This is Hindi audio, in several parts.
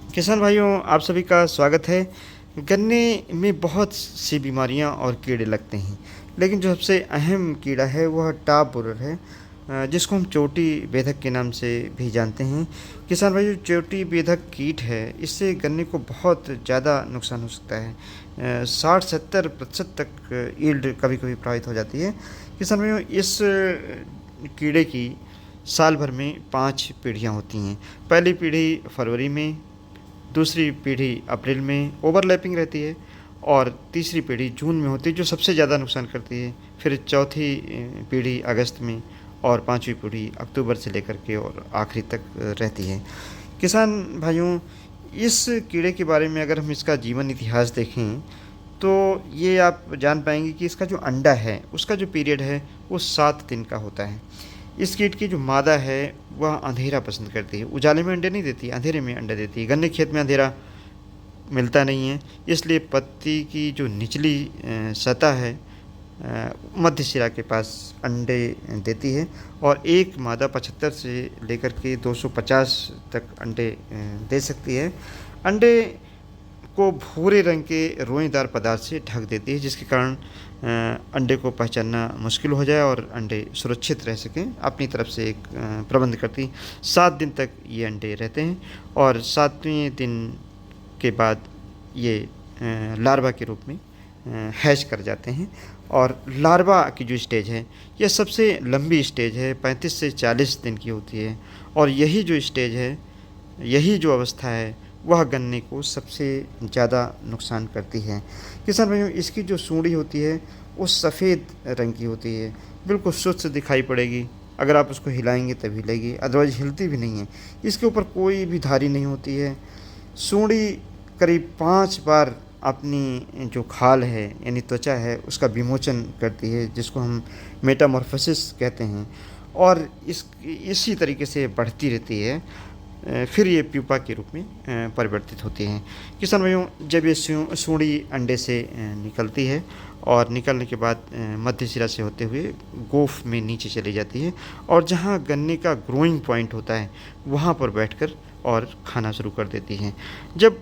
किसान भाइयों, आप सभी का स्वागत है। गन्ने में बहुत सी बीमारियां और कीड़े लगते हैं, लेकिन जो सबसे अहम कीड़ा है वह टाप बोरर है, जिसको हम चोटी बेधक के नाम से भी जानते हैं। किसान भाइयों, चोटी बेधक कीट है, इससे गन्ने को बहुत ज़्यादा नुकसान हो सकता है। 60-70% तक यील्ड कभी कभी प्रभावित हो जाती है। किसान भाइयों, इस कीड़े की साल भर में 5 पीढ़ियाँ होती हैं। पहली पीढ़ी फरवरी में, दूसरी पीढ़ी अप्रैल में ओवरलैपिंग रहती है, और तीसरी पीढ़ी जून में होती है जो सबसे ज़्यादा नुकसान करती है। फिर चौथी पीढ़ी अगस्त में, और पांचवी पीढ़ी अक्टूबर से लेकर के और आखिरी तक रहती है। किसान भाइयों, इस कीड़े के बारे में अगर हम इसका जीवन इतिहास देखें तो ये आप जान पाएंगे कि इसका जो अंडा है उसका जो पीरियड है वो 7 दिन का होता है। इस कीट की जो मादा है वह अंधेरा पसंद करती है, उजाले में अंडे नहीं देती, अंधेरे में अंडा देती है। गन्ने खेत में अंधेरा मिलता नहीं है, इसलिए पत्ती की जो निचली सतह है मध्य सिरा के पास अंडे देती है, और एक मादा 75 से लेकर के 250 तक अंडे दे सकती है। अंडे को भूरे रंग के रोएदार पदार्थ से ढक देती है, जिसके कारण अंडे को पहचानना मुश्किल हो जाए और अंडे सुरक्षित रह सकें। अपनी तरफ से एक प्रबंध करती। 7 दिन तक ये अंडे रहते हैं, और 7वें दिन के बाद ये लार्वा के रूप में हैच कर जाते हैं। और लार्वा की जो स्टेज है यह सबसे लंबी स्टेज है, 35 से 40 दिन की होती है, और यही जो स्टेज है, यही जो अवस्था है वह गन्ने को सबसे ज़्यादा नुकसान करती है। किसान भाइयों, इसकी जो सूंडी होती है वो सफ़ेद रंग की होती है, बिल्कुल स्वच्छ दिखाई पड़ेगी। अगर आप उसको हिलाएंगे तब हिलेगी, अदरवाइज हिलती भी नहीं है। इसके ऊपर कोई भी धारी नहीं होती है। सूंडी करीब 5 बार अपनी जो खाल है यानी त्वचा है उसका विमोचन करती है, जिसको हम मेटामॉर्फोसिस कहते हैं, और इसी तरीके से बढ़ती रहती है। फिर ये प्यूपा के रूप में परिवर्तित होती हैं। किसान भाइयों, जब ये सूंडी अंडे से निकलती है और निकलने के बाद मध्य सिरा से होते हुए गोफ में नीचे चली जाती है, और जहाँ गन्ने का ग्रोइंग पॉइंट होता है वहाँ पर बैठकर और खाना शुरू कर देती हैं। जब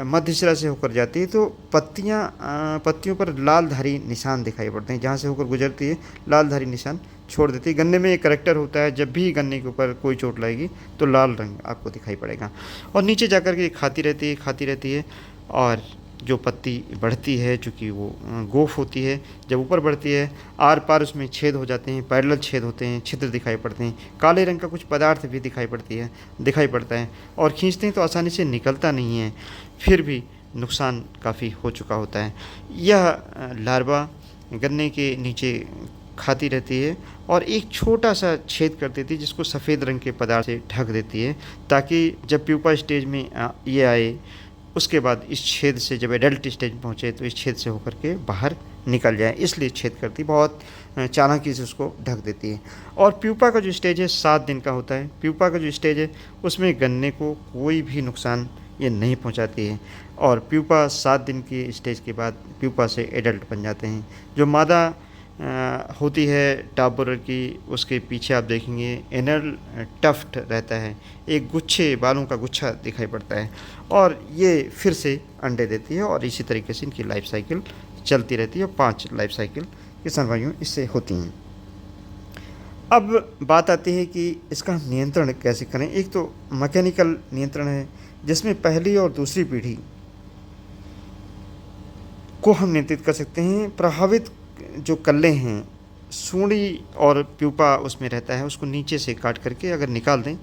मध्य सिरा से होकर जाती है तो पत्तियों पर लाल धारी निशान दिखाई पड़ते हैं। जहाँ से होकर गुजरती है लाल धारी निशान छोड़ देती है। गन्ने में एक करेक्टर होता है, जब भी गन्ने के ऊपर कोई चोट लगेगी तो लाल रंग आपको दिखाई पड़ेगा, और नीचे जाकर के खाती रहती है। और जो पत्ती बढ़ती है, चूँकि वो गोफ होती है, जब ऊपर बढ़ती है आर पार उसमें छेद हो जाते हैं, पैरेलल छेद होते हैं, छिद्र दिखाई पड़ते हैं, काले रंग का कुछ पदार्थ भी दिखाई पड़ता है, और खींचते हैं तो आसानी से निकलता नहीं है, फिर भी नुकसान काफ़ी हो चुका होता है। यह लार्वा गन्ने के नीचे खाती रहती है और एक छोटा सा छेद कर देती है, जिसको सफ़ेद रंग के पदार्थ से ढक देती है, ताकि जब प्यूपा स्टेज में ये आए उसके बाद इस छेद से जब एडल्ट स्टेज में पहुँचे तो इस छेद से होकर के बाहर निकल जाए, इसलिए छेद करती, बहुत चालाकी से उसको ढक देती है। और प्यूपा का जो स्टेज है 7 दिन का होता है। प्यूपा का जो स्टेज है उसमें गन्ने को कोई भी नुकसान ये नहीं पहुंचाती है, और प्यूपा 7 दिन की स्टेज के बाद प्यूपा से एडल्ट बन जाते हैं। जो मादा होती है टाप बोरर की, उसके पीछे आप देखेंगे एनल टफ्ट रहता है, एक गुच्छे बालों का गुच्छा दिखाई पड़ता है, और ये फिर से अंडे देती है, और इसी तरीके से इनकी लाइफ साइकिल चलती रहती है। 5 लाइफ साइकिल किसान भाइयों इससे होती हैं। अब बात आती है कि इसका हम नियंत्रण कैसे करें। एक तो मैकेनिकल नियंत्रण है, जिसमें पहली और दूसरी पीढ़ी को हम नियंत्रित कर सकते हैं। प्रभावित जो कल्ले हैं, सूंडी और प्यूपा उसमें रहता है, उसको नीचे से काट करके अगर निकाल दें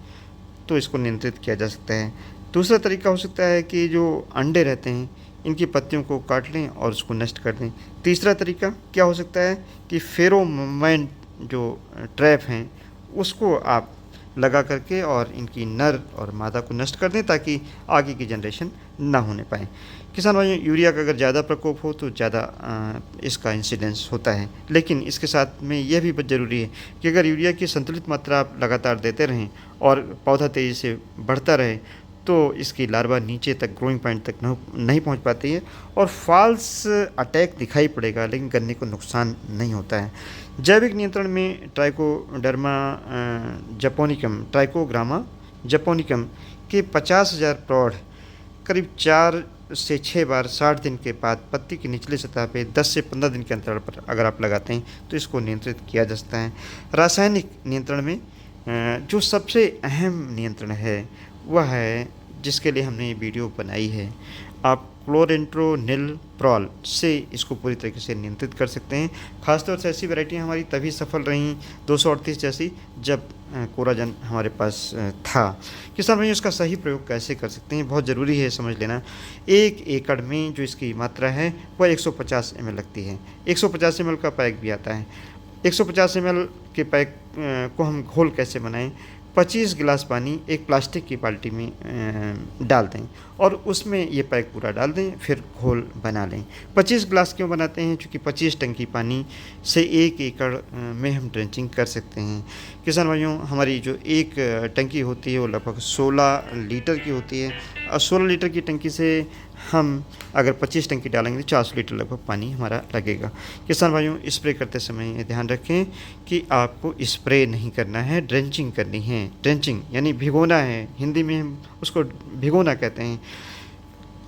तो इसको नियंत्रित किया जा सकता है। दूसरा तरीका हो सकता है कि जो अंडे रहते हैं इनकी पत्तियों को काट लें और उसको नष्ट कर दें। तीसरा तरीका क्या हो सकता है कि फेरोमोन जो ट्रैप हैं उसको आप लगा करके और इनकी नर और मादा को नष्ट कर दें, ताकि आगे की जनरेशन ना होने पाए। किसान भाइयों, यूरिया का अगर ज़्यादा प्रकोप हो तो ज़्यादा इसका इंसिडेंस होता है, लेकिन इसके साथ में यह भी बहुत ज़रूरी है कि अगर यूरिया की संतुलित मात्रा आप लगातार देते रहें और पौधा तेज़ी से बढ़ता रहे तो इसकी लार्वा नीचे तक ग्रोइंग पॉइंट तक नहीं पहुंच पाती है, और फॉल्स अटैक दिखाई पड़ेगा, लेकिन गन्ने को नुकसान नहीं होता है। जैविक नियंत्रण में ट्राइकोग्रामा जपोनिकम के 50,000 प्रौढ़ करीब 4 से 6 बार 60 दिन के बाद पत्ती की निचली सतह पे 10 से 15 दिन के अंतराल पर अगर आप लगाते हैं तो इसको नियंत्रित किया जा सकता है। रासायनिक नियंत्रण में जो सबसे अहम नियंत्रण है वह है, जिसके लिए हमने ये वीडियो बनाई है, आप क्लोरेंट्रोनिलप्रॉल से इसको पूरी तरीके से नियंत्रित कर सकते हैं। खासतौर से ऐसी वैरायटियाँ हमारी तभी सफल रहीं 238 जैसी, जब कोराजन हमारे पास था। किसान भाई इसका सही प्रयोग कैसे कर सकते हैं, बहुत ज़रूरी है समझ लेना। 1 एकड़ में जो इसकी मात्रा है वह 150 ml लगती है। 150 ml का पैक भी आता है। 150 ml के पैक को हम घोल कैसे बनाएं? 25 गिलास पानी एक प्लास्टिक की बाल्टी में डाल दें और उसमें ये पैक पूरा डाल दें, फिर घोल बना लें। 25 गिलास क्यों बनाते हैं? क्योंकि 25 टंकी पानी से 1 एकड़ में हम ड्रेंचिंग कर सकते हैं। किसान भाइयों, हमारी जो एक टंकी होती है वो लगभग 16 लीटर की होती है और 16 लीटर की टंकी से हम अगर 25 टंकी डालेंगे तो 400 लीटर लगभग पानी हमारा लगेगा। किसान भाइयों, स्प्रे करते समय ये ध्यान रखें कि आपको स्प्रे नहीं करना है, ड्रेंचिंग करनी है। ड्रेंचिंग यानी भिगोना है, हिंदी में हम उसको भिगोना कहते हैं।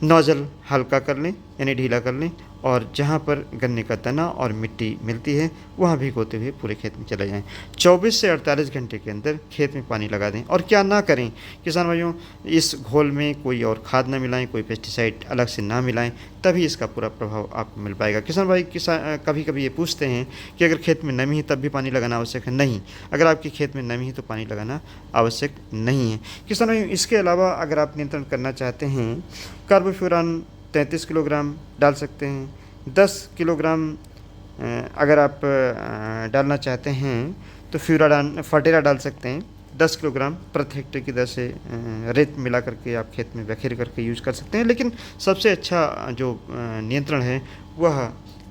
नोज़ल हल्का कर लें यानी ढीला कर लें और जहाँ पर गन्ने का तना और मिट्टी मिलती है वहाँ भिगोते हुए पूरे खेत में चले जाएं। 24 से 48 घंटे के अंदर खेत में पानी लगा दें। और क्या ना करें किसान भाइयों, इस घोल में कोई और खाद ना मिलाएं, कोई पेस्टिसाइड अलग से ना मिलाएं, तभी इसका पूरा प्रभाव आपको मिल पाएगा। किसान भाई कभी कभी ये पूछते हैं कि अगर खेत में नमी है तब भी पानी लगाना आवश्यक है? नहीं, अगर आपके खेत में नमी है तो पानी लगाना आवश्यक नहीं है। किसान भाई इसके अलावा अगर आप नियंत्रण करना चाहते हैं, कार्बोफ्यूरान 33 किलोग्राम डाल सकते हैं। 10 किलोग्राम अगर आप डालना चाहते हैं तो फर्टेरा डाल सकते हैं। 10 किलोग्राम प्रति हेक्टेयर की दर से रेत मिला करके आप खेत में बखेर करके यूज़ कर सकते हैं। लेकिन सबसे अच्छा जो नियंत्रण है वह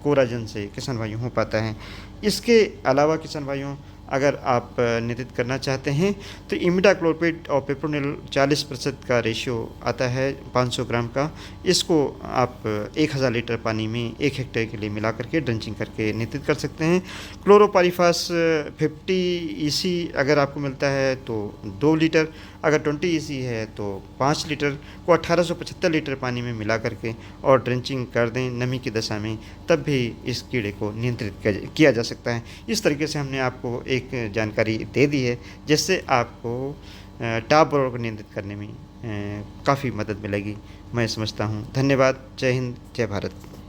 कोराजन से किसान भाइयों हो पाता है। इसके अलावा किसान भाइयों, अगर आप नियंत्रित करना चाहते हैं तो इमिडाक्लोप्रिड और पिप्रोनिल 40% का रेशियो आता है 500 ग्राम का। इसको आप 1000 लीटर पानी में 1 हेक्टेयर के लिए मिला करके ड्रेंचिंग करके नियंत्रित कर सकते हैं। क्लोरोपारीफास 50 EC अगर आपको मिलता है तो 2 लीटर, अगर 20 EC है तो 5 लीटर को 1875 लीटर पानी में मिला करके और ड्रेंचिंग कर दें नमी की दशा में, तब भी इस कीड़े को नियंत्रित किया जा सकता है। इस तरीके से हमने आपको एक जानकारी दे दी है जिससे आपको टॉप बोरर को नियंत्रित करने में काफ़ी मदद मिलेगी, मैं समझता हूँ। धन्यवाद। जय हिंद, जय भारत।